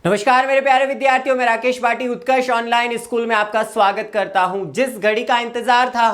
नमस्कार मेरे प्यारे विद्यार्थियों, मैं राकेश भाटी उत्कर्ष ऑनलाइन स्कूल में आपका स्वागत करता हूं। जिस घड़ी का इंतजार था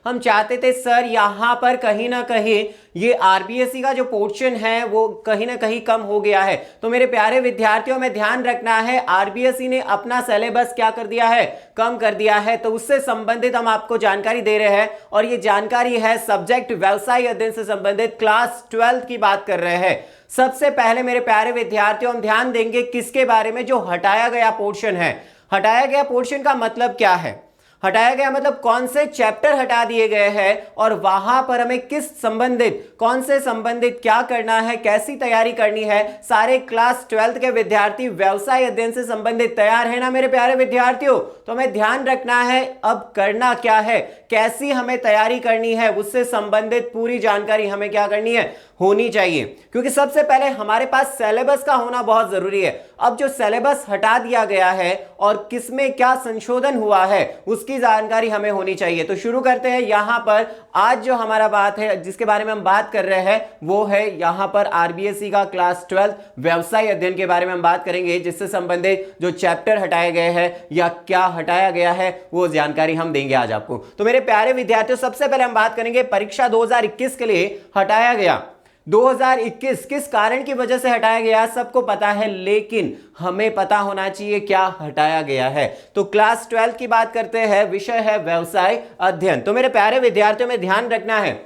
हम चाहते थे सर यहां पर कहीं ना कहीं ये आरबीएसई का जो पोर्शन है वो कहीं ना कहीं कम हो गया है। तो मेरे प्यारे विद्यार्थियों में ध्यान रखना है, आरबीएसई ने अपना सिलेबस क्या कर दिया है, कम कर दिया है। तो उससे संबंधित हम आपको जानकारी दे रहे हैं और ये जानकारी है सब्जेक्ट व्यवसाय अध्ययन से संबंधित क्लास 12 की बात कर रहे हैं। सबसे पहले मेरे प्यारे विद्यार्थियों हम ध्यान देंगे किसके बारे में, जो हटाया गया पोर्शन है। हटाया गया पोर्शन का मतलब क्या है, हटाया गया मतलब कौन से चैप्टर हटा दिए गए हैं और वहां पर हमें किस संबंधित, कौन से संबंधित क्या करना है, कैसी तैयारी करनी है। सारे क्लास 12 के विद्यार्थी व्यवसाय अध्ययन से संबंधित तैयार है ना मेरे प्यारे विद्यार्थियों। तो हमें ध्यान रखना है अब करना क्या है, कैसी हमें तैयारी करनी है, उससे संबंधित पूरी जानकारी हमें क्या करनी है, होनी चाहिए। क्योंकि सबसे पहले हमारे पास सिलेबस का होना बहुत जरूरी है। अब जो सिलेबस हटा दिया गया है और किसमें क्या संशोधन हुआ है उसकी जानकारी हमें होनी चाहिए। तो शुरू करते हैं। यहां पर आज जो हमारा बात है, जिसके बारे में हम बात कर रहे हैं, वो है यहां पर आरबीएसई का क्लास 12 व्यवसाय अध्ययन के बारे में हम बात करेंगे, जिससे संबंधित जो चैप्टर हटाए गए हैं या क्या हटाया गया है वो जानकारी हम देंगे आज आपको। तो मेरे प्यारे विद्यार्थियों सबसे पहले हम बात करेंगे परीक्षा 2021 के लिए हटाया गया 2021 किस कारण की वजह से हटाया गया सबको पता है, लेकिन हमें पता होना चाहिए क्या हटाया गया है। तो क्लास 12 की बात करते हैं, विषय है व्यवसाय अध्ययन। तो मेरे प्यारे विद्यार्थियों में ध्यान रखना है,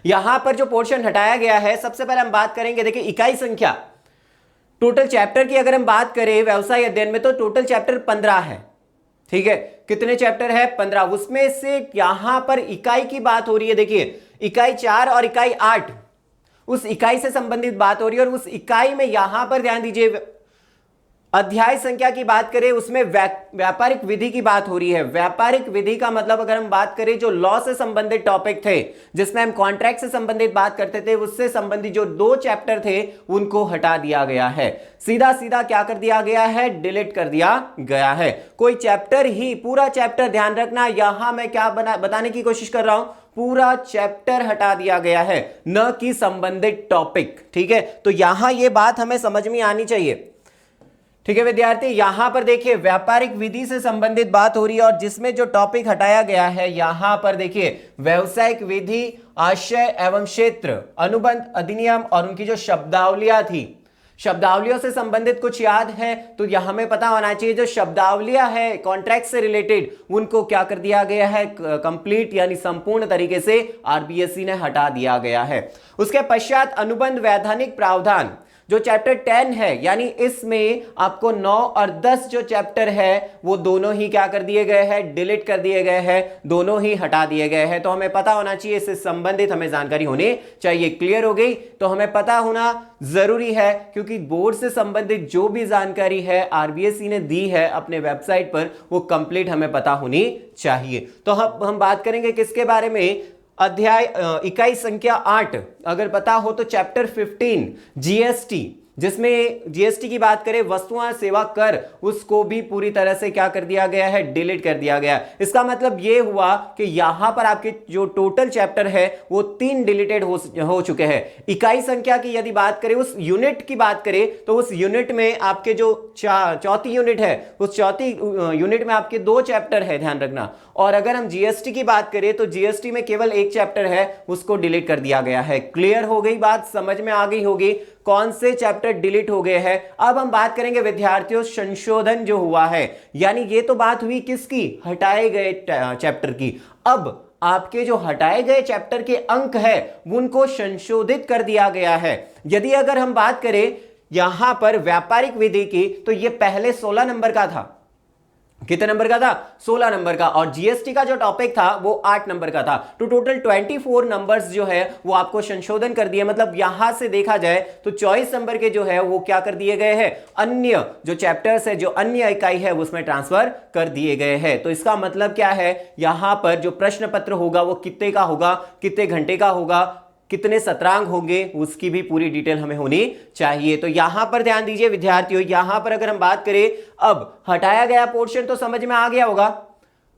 यहां पर जो पोर्शन हटाया गया है सबसे पहले हम बात करेंगे, देखिए इकाई संख्या, टोटल चैप्टर की अगर हम बात करें व्यवसाय अध्ययन में तो टोटल चैप्टर 15 है। ठीक है, कितने चैप्टर है, 15। उसमें से यहां पर इकाई की बात हो रही है, देखिए इकाई 4 और इकाई 8 उस इकाई से संबंधित बात हो रही है। और उस इकाई में यहां पर ध्यान दीजिए अध्याय संख्या की बात करें उसमें व्यापारिक विधि की बात हो रही है। व्यापारिक विधि का मतलब अगर हम बात करें जो लॉ से संबंधित टॉपिक थे, जिसमें हम कॉन्ट्रैक्ट से संबंधित बात करते थे, उससे संबंधित जो 2 चैप्टर थे उनको हटा दिया गया है। सीधा सीधा क्या कर दिया गया है, डिलीट कर दिया गया है। कोई चैप्टर ही, पूरा चैप्टर, ध्यान रखना यहां मैं क्या बताने की कोशिश कर रहा हूं, पूरा चैप्टर हटा दिया गया है, न कि संबंधित टॉपिक। ठीक है, तो यहां यह बात हमें समझ में आनी चाहिए। ठीक है विद्यार्थी, यहां पर देखिए व्यापारिक विधि से संबंधित बात हो रही है और जिसमें जो टॉपिक हटाया गया है यहां पर देखिए व्यावसायिक विधि, आशय एवं क्षेत्र, अनुबंध, अधिनियम और उनकी जो शब्दावलियां थी, शब्दावलियों से संबंधित कुछ याद है तो यह हमें पता होना चाहिए। जो शब्दावलियां है कॉन्ट्रैक्ट से रिलेटेड उनको क्या कर दिया गया है, कंप्लीट यानी संपूर्ण तरीके से आरबीएसई ने हटा दिया गया है। उसके पश्चात अनुबंध वैधानिक प्रावधान जो चैप्टर 10 है, यानी इसमें आपको 9 और 10 जो चैप्टर है वो दोनों ही क्या कर दिए गए हैं, डिलीट कर दिए गए हैं, दोनों ही हटा दिए गए हैं। तो हमें पता होना चाहिए, इससे संबंधित हमें जानकारी होनी चाहिए। क्लियर हो गई? तो हमें पता होना जरूरी है क्योंकि बोर्ड से संबंधित जो भी जानकारी है आरबीएसई ने दी है अपने वेबसाइट पर वो कंप्लीट हमें पता होनी चाहिए। तो हम बात करेंगे किसके बारे में, अध्याय इकाई संख्या 8 अगर पता हो तो चैप्टर 15 जीएसटी, जिसमें जीएसटी की बात करें वस्तुएं सेवा कर, उसको भी पूरी तरह से क्या कर दिया गया है, डिलीट कर दिया गया। इसका मतलब यह हुआ कि यहां पर आपके जो टोटल चैप्टर है वो 3 डिलीटेड हो चुके हैं। इकाई संख्या की यदि बात करें, उस यूनिट की बात करें तो उस यूनिट में आपके जो चौथी यूनिट है उस चौथी यूनिट में आपके 2 चैप्टर है, ध्यान रखना। और अगर हम जीएसटी की बात करें तो जीएसटी में केवल 1 चैप्टर है, उसको डिलीट कर दिया गया है। क्लियर हो गई बात, समझ में आ गई होगी कौन से चैप्टर डिलीट हो गए हैं। अब हम बात करेंगे विद्यार्थियों संशोधन जो हुआ है, यानी ये तो बात हुई किसकी, हटाए गए चैप्टर की। अब आपके जो हटाए गए चैप्टर के अंक है उनको संशोधित कर दिया गया है। यदि अगर हम बात करें यहां पर व्यापारिक विधि की तो यह पहले 16 नंबर का था। कितने नंबर का था, 16 नंबर का। और जीएसटी का जो टॉपिक था वो 8 नंबर का था। तो टोटल 24 नंबर्स जो है वो आपको संशोधन कर दिए। मतलब यहां से देखा जाए तो 24 नंबर के जो है वो क्या कर दिए गए हैं, अन्य जो चैप्टर्स है, जो अन्य इकाई है उसमें ट्रांसफर कर दिए गए हैं। तो इसका मतलब क्या है, यहां पर जो प्रश्न पत्र होगा वो कितने का होगा, कितने घंटे का होगा, कितने सत्रांक होंगे, उसकी भी पूरी डिटेल हमें होनी चाहिए। तो यहां पर ध्यान दीजिए विद्यार्थियों, यहां पर अगर हम बात करें, अब हटाया गया पोर्शन तो समझ में आ गया होगा।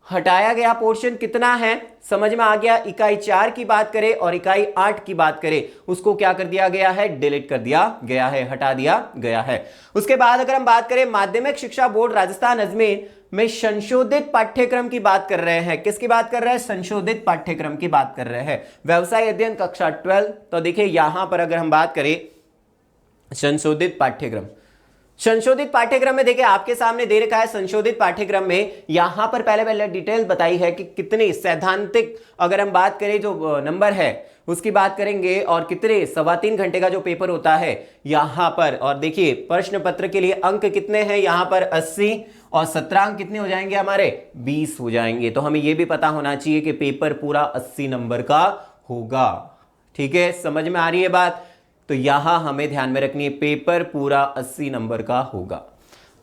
हटाया गया पोर्शन कितना है समझ में आ गया। इकाई 4 की बात करें और इकाई 8 की बात करें, उसको क्या कर दिया गया है, डिलीट कर दिया गया है, हटा दिया गया है। उसके बाद अगर हम बात करें माध्यमिक शिक्षा बोर्ड राजस्थान अजमेर में संशोधित पाठ्यक्रम की बात कर रहे हैं। किसकी बात कर रहे हैं, संशोधित पाठ्यक्रम की बात कर रहे हैं। व्यवसाय अध्ययन कक्षा 12। तो देखिए यहां पर अगर हम बात करें संशोधित पाठ्यक्रम, संशोधित पाठ्यक्रम में देखिए आपके सामने दे रखा है। संशोधित पाठ्यक्रम में यहां पर पहले डिटेल बताई है कि कितने सैद्धांतिक, अगर हम बात करें जो नंबर है उसकी बात करेंगे, और कितने 3.25 घंटे का जो पेपर होता है यहां पर। और देखिए प्रश्न पत्र के लिए अंक कितने हैं यहां पर 80, और 17 अंक कितने हो जाएंगे हमारे, 20 हो जाएंगे। तो हमें यह भी पता होना चाहिए कि पेपर पूरा 80 नंबर का होगा। ठीक है, समझ में आ रही है बात। तो यहां हमें ध्यान में रखनी है, पेपर पूरा 80 नंबर का होगा।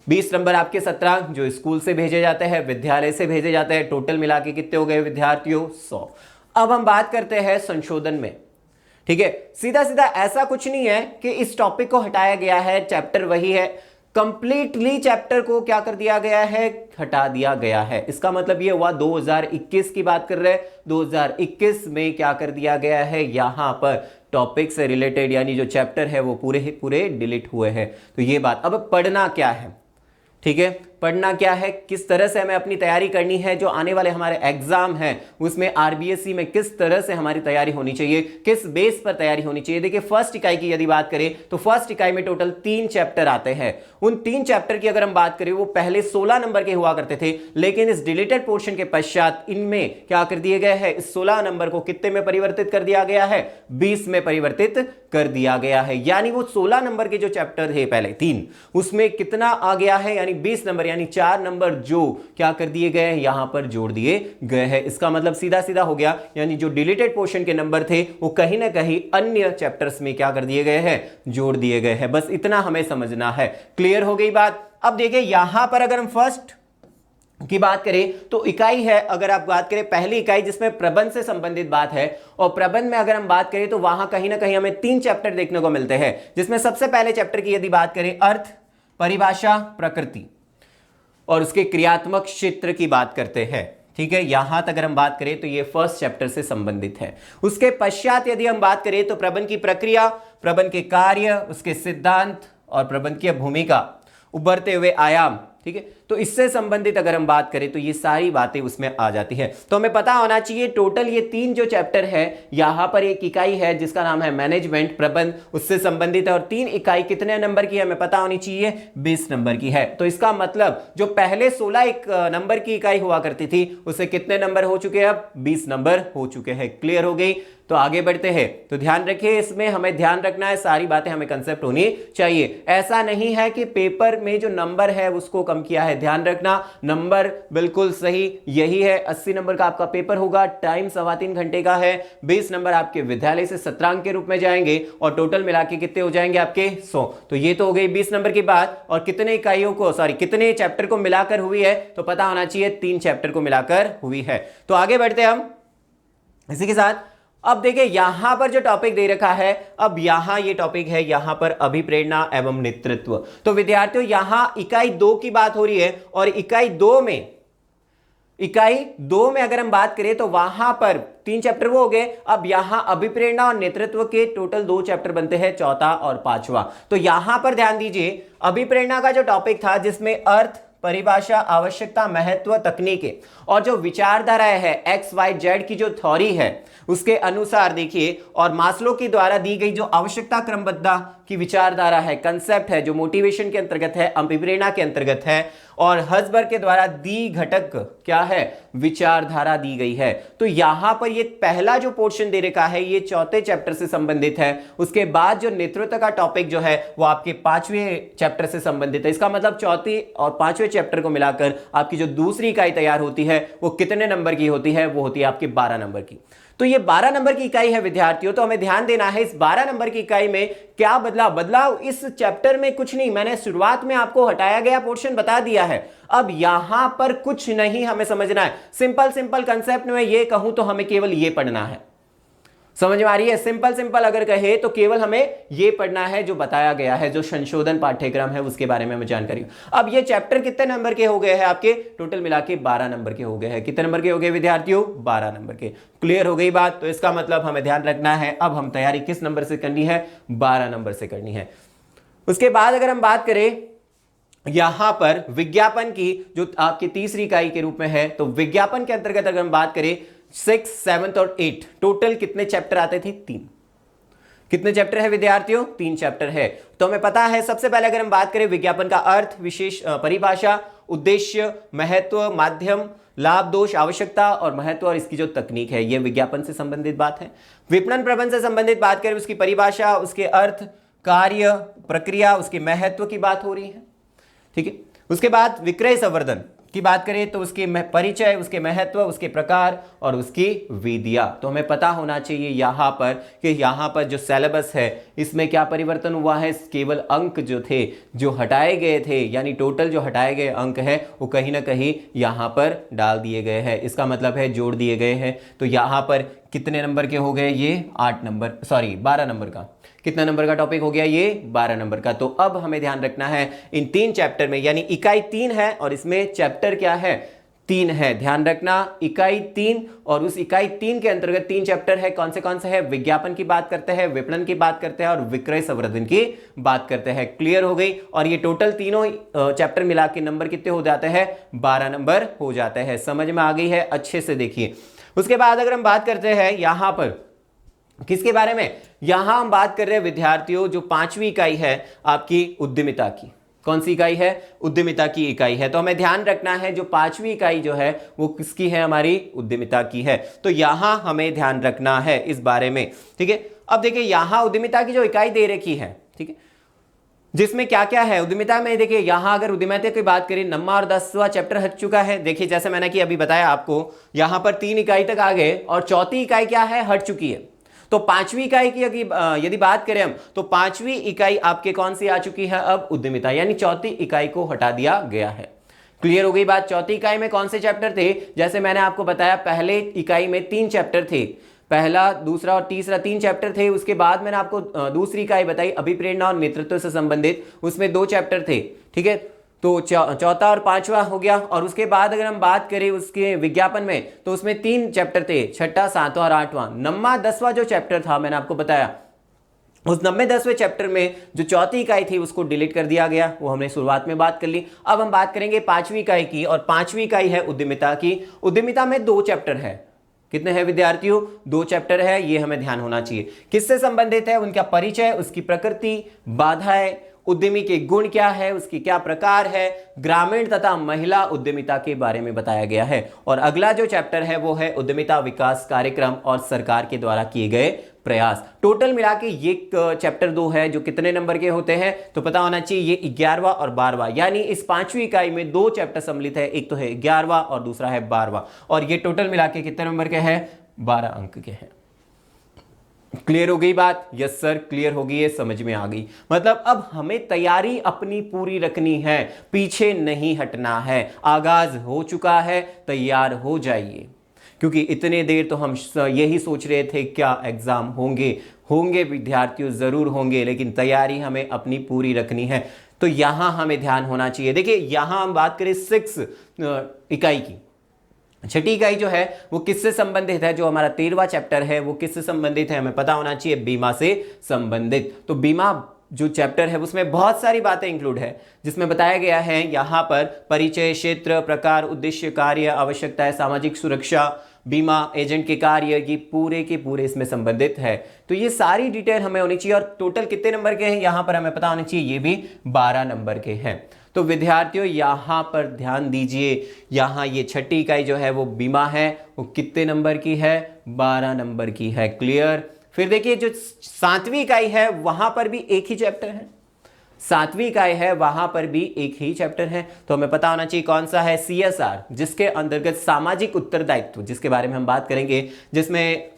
20 नंबर आपके 17 अंक जो स्कूल से भेजे जाते हैं, विद्यालय से भेजे जाते हैं। टोटल मिला के कितने हो गए विद्यार्थियों, 100। अब हम बात करते हैं संशोधन में। ठीक है, सीधा सीधा ऐसा कुछ नहीं है कि इस टॉपिक को हटाया गया है, चैप्टर वही है। कंप्लीटली चैप्टर को क्या कर दिया गया है, हटा दिया गया है। इसका मतलब ये हुआ 2021 की बात कर रहे हैं, 2021 में क्या कर दिया गया है, यहां पर टॉपिक से रिलेटेड यानी जो चैप्टर है वो पूरे डिलीट हुए हैं। तो ये बात, अब पढ़ना क्या है, ठीक है, पढ़ना क्या है, किस तरह से हमें अपनी तैयारी करनी है, जो आने वाले हमारे एग्जाम है उसमें आरबीएससी में किस तरह से हमारी तैयारी होनी चाहिए, किस बेस पर तैयारी होनी चाहिए। देखिए फर्स्ट इकाई की यदि बात करें तो फर्स्ट इकाई में टोटल 3 चैप्टर आते हैं। उन 3 चैप्टर की अगर हम बात करें वो पहले 16 नंबर के हुआ करते थे, लेकिन इस डिलीटेड पोर्शन के पश्चात इनमें क्या कर दिए गए हैं, इस 16 नंबर को कितने में परिवर्तित कर दिया गया है, 20 में परिवर्तित कर दिया गया है। यानी वो 16 नंबर के जो चैप्टर थे पहले 3, उसमें कितना आ गया है, यानी 20 नंबर, यानी 4 नंबर जो क्या कर दिए गए हैं, यहां पर जोड़ दिए गए हैं। इसका मतलब सीधा सीधा हो गया, यानी जो डिलीटेड पोर्शन के नंबर थे वो कहीं ना कहीं अन्य चैप्टर्स में क्या कर दिए गए हैं, जोड़ दिए गए हैं। बस इतना हमें समझना है। क्लियर हो गई बात। अब देखिए यहां पर अगर हम फर्स्ट की बात करें तो इकाई है, अगर आप बात करें पहली इकाई जिसमें प्रबंध से संबंधित बात है, और प्रबंध में अगर हम बात करें तो वहां कहीं ना कहीं हमें 3 चैप्टर देखने को मिलते हैं, जिसमें सबसे पहले चैप्टर की यदि बात करें अर्थ, परिभाषा, प्रकृति और उसके क्रियात्मक क्षेत्र की बात करते हैं। ठीक है, यहां तक अगर हम बात करें तो ये फर्स्ट चैप्टर से संबंधित है। उसके पश्चात यदि हम बात करें तो प्रबंध की प्रक्रिया, प्रबंध के कार्य, उसके सिद्धांत और प्रबंध की भूमिका, उभरते हुए आयाम। ठीक है, तो इससे संबंधित अगर हम बात करें तो ये सारी बातें उसमें आ जाती है। तो हमें पता होना चाहिए टोटल ये 3 जो चैप्टर है, यहां पर एक इकाई है जिसका नाम है मैनेजमेंट, प्रबंध, उससे संबंधित है, और 3 इकाई कितने नंबर की है हमें पता होनी चाहिए, 20 नंबर की है। तो इसका मतलब जो पहले 16 नंबर की इकाई हुआ करती थी उससे कितने नंबर हो चुके हैं, अब 20 नंबर हो चुके हैं। क्लियर हो गई। तो आगे बढ़ते हैं। तो ध्यान रखिए, इसमें हमें ध्यान रखना है, सारी बातें हमें कंसेप्ट होनी चाहिए। ऐसा नहीं है कि पेपर में जो नंबर है उसको कम किया है, ध्यान रखना नंबर बिल्कुल सही यही है। 80 नंबर का आपका पेपर होगा, टाइम 3.25 घंटे का है, 20 नंबर आपके विद्यालय से 17 अंक के रूप में जाएंगे, और टोटल मिला के कितने हो जाएंगे आपके 100। तो ये तो हो गई 20 नंबर की बात। और कितने इकाइयों को, कितने चैप्टर को मिलाकर हुई है, तो पता होना चाहिए 3 चैप्टर को मिलाकर हुई है। तो आगे बढ़ते हैं हम इसी के साथ। अब देखिए यहां पर जो टॉपिक दे रखा है, अब यहां ये टॉपिक है, यहां पर अभिप्रेरणा एवं नेतृत्व। तो विद्यार्थियों यहां इकाई 2 की बात हो रही है, और इकाई 2 में अगर हम बात करें तो वहां पर 3 चैप्टर वो हो गए। अब यहां अभिप्रेरणा और नेतृत्व के टोटल 2 चैप्टर बनते हैं, चौथा और पांचवा। तो यहां पर ध्यान दीजिए, अभिप्रेरणा का जो टॉपिक था जिसमें अर्थ, परिभाषा, आवश्यकता, महत्व, तकनीकें और जो विचारधाराएं है XYZ की जो थ्योरी है उसके अनुसार देखिए, और मास्लो के द्वारा दी गई जो आवश्यकता क्रमबद्धता की विचारधारा है, कंसेप्ट है, जो मोटिवेशन के अंतर्गत है, अभिप्रेरणा के अंतर्गत है, और हर्ट्जबर्ग के द्वारा दी घटक क्या है, विचारधारा दी गई है। तो यहां पर ये पहला जो पोर्शन दे रखा है ये चौथे चैप्टर से संबंधित है। उसके बाद जो नेतृत्व का टॉपिक जो है वो आपके 5वें चैप्टर से संबंधित है। इसका मतलब चौथे और 5वें चैप्टर को मिलाकर आपकी जो दूसरी इकाई तैयार होती है वो कितने नंबर की होती है, वो होती है आपके 12 नंबर की। तो ये 12 नंबर की इकाई है विद्यार्थियों। तो हमें ध्यान देना है इस 12 नंबर की इकाई में क्या बदलाव इस चैप्टर में कुछ नहीं, मैंने शुरुआत में आपको हटाया गया पोर्शन बता दिया है। अब यहां पर कुछ नहीं हमें समझना है, सिंपल कंसेप्ट में ये कहूं तो हमें केवल ये पढ़ना है। समझ में आ रही है? सिंपल सिंपल अगर कहे तो केवल हमें ये पढ़ना है जो बताया गया है, जो संशोधन पाठ्यक्रम है उसके बारे में हमें जानकारी। अब ये चैप्टर कितने नंबर के हो गए हैं आपके? टोटल मिला के 12 नंबर के हो गए हैं। कितने नंबर के हो गए विद्यार्थियों? 12 नंबर के। क्लियर हो गई बात? तो इसका मतलब हमें ध्यान रखना है, अब हम तैयारी किस नंबर से करनी है? 12 नंबर से करनी है। उसके बाद अगर हम बात करें यहां पर विज्ञापन की, जो आपकी तीसरी इकाई के रूप में है, तो विज्ञापन के अंतर्गत अगर हम बात करें 6, 7 और 8 टोटल कितने चैप्टर आते थे? 3। कितने चैप्टर है विद्यार्थियों? 3 चैप्टर है। तो हमें पता है सबसे पहले अगर हम बात करें विज्ञापन का अर्थ, विशेष परिभाषा, उद्देश्य, महत्व, माध्यम, लाभ, दोष, आवश्यकता और महत्व, और इसकी जो तकनीक है, यह विज्ञापन से संबंधित बात है। विपणन प्रबंध से संबंधित बात करें, उसकी परिभाषा, उसके अर्थ, कार्य, प्रक्रिया, उसके महत्व की बात हो रही है। ठीक है। उसके बाद विक्रय संवर्धन की बात करें तो उसके परिचय, उसके महत्व, उसके प्रकार और उसकी विधियां। तो हमें पता होना चाहिए यहां पर कि यहां पर जो सिलेबस है इसमें क्या परिवर्तन हुआ है? केवल अंक जो थे, जो हटाए गए थे, यानी टोटल जो हटाए गए अंक है वो कहीं ना कहीं यहां पर डाल दिए गए हैं। इसका मतलब है जोड़ दिए गए हैं। तो यहां पर कितने नंबर के हो गए? ये 12 नंबर का। कितना नंबर का टॉपिक हो गया? ये 12 नंबर का। तो अब हमें ध्यान रखना है इन 3 चैप्टर में, यानी इकाई 3 है और इसमें चैप्टर क्या है? 3 है। ध्यान रखना, इकाई 3, और उस इकाई 3 के अंतर्गत 3 चैप्टर है। कौन से है? विज्ञापन की बात करते हैं, विपणन की बात करते हैं और विक्रय संवर्धन की बात करते हैं। क्लियर हो गई? और ये टोटल तीनों चैप्टर मिला के नंबर कितने हो जाते हैं? 12 नंबर हो जाते हैं। समझ में आ गई है? अच्छे से देखिए। उसके बाद अगर हम बात करते हैं यहां पर किसके बारे में? यहां हम बात कर रहे हैं विद्यार्थियों, जो 5वीं इकाई है आपकी उद्यमिता की। कौन सी इकाई है? उद्यमिता की इकाई है। तो हमें ध्यान रखना है जो 5वीं इकाई जो है वो किसकी है? हमारी उद्यमिता की है। तो यहां हमें ध्यान रखना है इस बारे में। ठीक है। अब देखिए यहां उद्यमिता की जो इकाई दे रखी है, ठीक है, जिसमें क्या क्या है उद्यमिता में। देखिए यहां अगर उद्यमिता की बात करें, 9वां और 10वां चैप्टर हट चुका है। देखिए जैसे मैंने कि अभी बताया आपको, यहां पर 3 इकाई तक आ गए और चौथी इकाई क्या है? हट चुकी है। तो 5वीं इकाई की यदि बात करें हम, तो 5वीं इकाई आपके कौन सी आ चुकी है? अब उद्यमिता, यानी चौथी इकाई को हटा दिया गया है। क्लियर हो गई बात? चौथी इकाई में कौन से चैप्टर थे? जैसे मैंने आपको बताया, पहले इकाई में 3 चैप्टर थे, पहला, दूसरा और तीसरा 3 चैप्टर थे। उसके बाद मैंने आपको दूसरी इकाई बताई अभिप्रेरणा और नेतृत्व से संबंधित, उसमें 2 चैप्टर थे। ठीक है। तो चौथा और 5वां हो गया। और उसके बाद अगर हम बात करें उसके विज्ञापन में, तो उसमें 3 चैप्टर थे, 6वां, 7वां और 8वां। 9वां 10वां जो चैप्टर था मैंने आपको बताया, उस 9वें 10वें चैप्टर में जो चौथी इकाई थी उसको डिलीट कर दिया गया, वो हमने शुरुआत में बात कर ली। अब हम बात करेंगे 5वीं इकाई की, और 5वीं इकाई है उद्यमिता की। उद्यमिता में 2 चैप्टर है। कितने हैं विद्यार्थियों? 2 चैप्टर है। ये हमें ध्यान होना चाहिए। किससे संबंधित है? उनका परिचय, उसकी प्रकृति, बाधाएं, उद्यमी के गुण क्या है, उसकी क्या प्रकार है, ग्रामीण तथा महिला उद्यमिता के बारे में बताया गया है। और अगला जो चैप्टर है वो है उद्यमिता विकास कार्यक्रम और सरकार के द्वारा किए गए प्रयास। टोटल मिला के ये चैप्टर 2 है जो कितने नंबर के होते हैं? तो पता होना चाहिए ये 11वां और 12वां, यानी इस 5वीं इकाई में 2 चैप्टर सम्मिलित है, एक तो है 11वां और दूसरा है 12वां। और ये टोटल मिला के कितने नंबर के हैं? 12 अंक के हैं। क्लियर हो गई बात? यस सर, क्लियर हो गई है, समझ में आ गई। मतलब अब हमें तैयारी अपनी पूरी रखनी है, पीछे नहीं हटना है। आगाज हो चुका है, तैयार हो जाइए, क्योंकि इतने देर तो हम यही सोच रहे थे क्या एग्जाम होंगे विद्यार्थियों, जरूर होंगे, लेकिन तैयारी हमें अपनी पूरी रखनी है। तो यहां हमें ध्यान होना चाहिए। देखिए यहां हम बात करें 6 इकाई की, 6ठी इकाई जो है वो किससे संबंधित है? जो हमारा 13वां चैप्टर है वो किससे संबंधित है? हमें पता होना चाहिए, बीमा से संबंधित। तो बीमा जो चैप्टर है उसमें बहुत सारी बातें इंक्लूड है, जिसमें बताया गया है यहां पर परिचय, क्षेत्र, प्रकार, उद्देश्य, कार्य, आवश्यकताएं, सामाजिक सुरक्षा, बीमा एजेंट के कार्य, ये पूरे के पूरे इसमें संबंधित है। तो ये सारी डिटेल हमें होनी चाहिए। और टोटल कितने नंबर के हैं यहां पर हमें पता होना चाहिए, ये भी 12 नंबर के हैं। तो विद्यार्थियों यहां पर ध्यान दीजिए, यहां ये 6ठी इकाई जो है वो बीमा है, वो कितने नंबर की है? 12 नंबर की है। क्लियर? फिर देखिए जो 7वीं इकाई है वहां पर भी एक ही चैप्टर है, 7वीं इकाई है वहां पर भी एक ही चैप्टर है। तो हमें पता होना चाहिए कौन सा है? CSR, जिसके अंतर्गत सामाजिक उत्तरदायित्व, जिसके बारे में हम बात करेंगे, जिसमें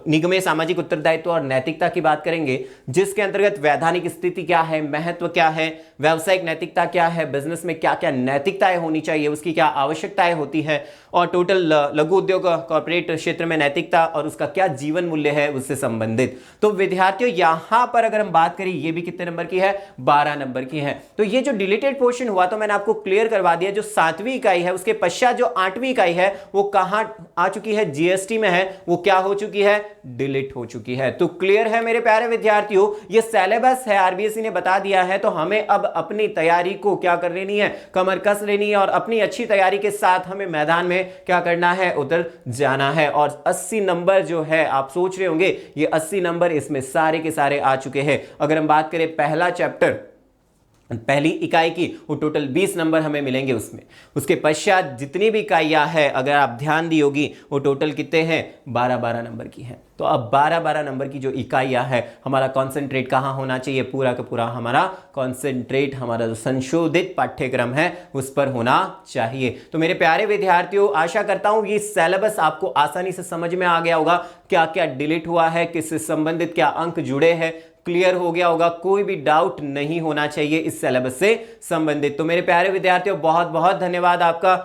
निगमे सामाजिक उत्तरदायित्व और नैतिकता की बात करेंगे, जिसके अंतर्गत वैधानिक स्थिति क्या है, महत्व क्या है, व्यावसायिक नैतिकता क्या है, बिजनेस में क्या क्या नैतिकताएं होनी चाहिए, उसकी क्या आवश्यकताएं होती है, और टोटल लघु उद्योग कॉर्पोरेट क्षेत्र में नैतिकता और उसका क्या जीवन मूल्य है उससे संबंधित। तो विद्यार्थियों यहां पर अगर हम बात करें, ये भी कितने नंबर की है, 12 नंबर की है। तो ये जो डिलीटेड पोर्शन हुआ तो मैंने आपको क्लियर करवा दिया, जो 7वीं इकाई है उसके पश्चात जो 8वीं इकाई है वो कहां आ चुकी है, जीएसटी में है, वो क्या हो चुकी है, डिलीट हो चुकी है। तो क्लियर है मेरे प्यारे विद्यार्थियों, ये सिलेबस है, आरबीएसई ने बता दिया है, तो हमें अब अपनी तैयारी को क्या कर लेनी है, कमर कस लेनी है, और अपनी अच्छी तैयारी के साथ हमें मैदान में क्या करना है, उधर जाना है। और 80 नंबर जो है, आप सोच रहे होंगे ये 80 नंबर इसमें सारे के सारे आ चुके हैं। अगर हम बात करें पहला चैप्टर, पहली इकाई की, वो टोटल 20 नंबर हमें मिलेंगे उसमें। उसके पश्चात जितनी भी इकाइयां हैं, अगर आप ध्यान दी होगी, वो टोटल कितने हैं, 12-12 नंबर की हैं। तो अब 12-12 नंबर की जो इकाइयां हैं, हमारा कॉन्सेंट्रेट कहां होना चाहिए, पूरा का पूरा हमारा कॉन्सेंट्रेट हमारा जो संशोधित पाठ्यक्रम है उस पर होना चाहिए। तो मेरे प्यारे विद्यार्थियों, आशा करता हूं ये सिलेबस आपको आसानी से समझ में आ गया होगा, क्या क्या डिलीट हुआ है, किससे संबंधित क्या अंक जुड़े हैं, क्लियर हो गया होगा, कोई भी डाउट नहीं होना चाहिए इस सिलेबस से संबंधित। तो मेरे प्यारे विद्यार्थियों, बहुत बहुत धन्यवाद आपका।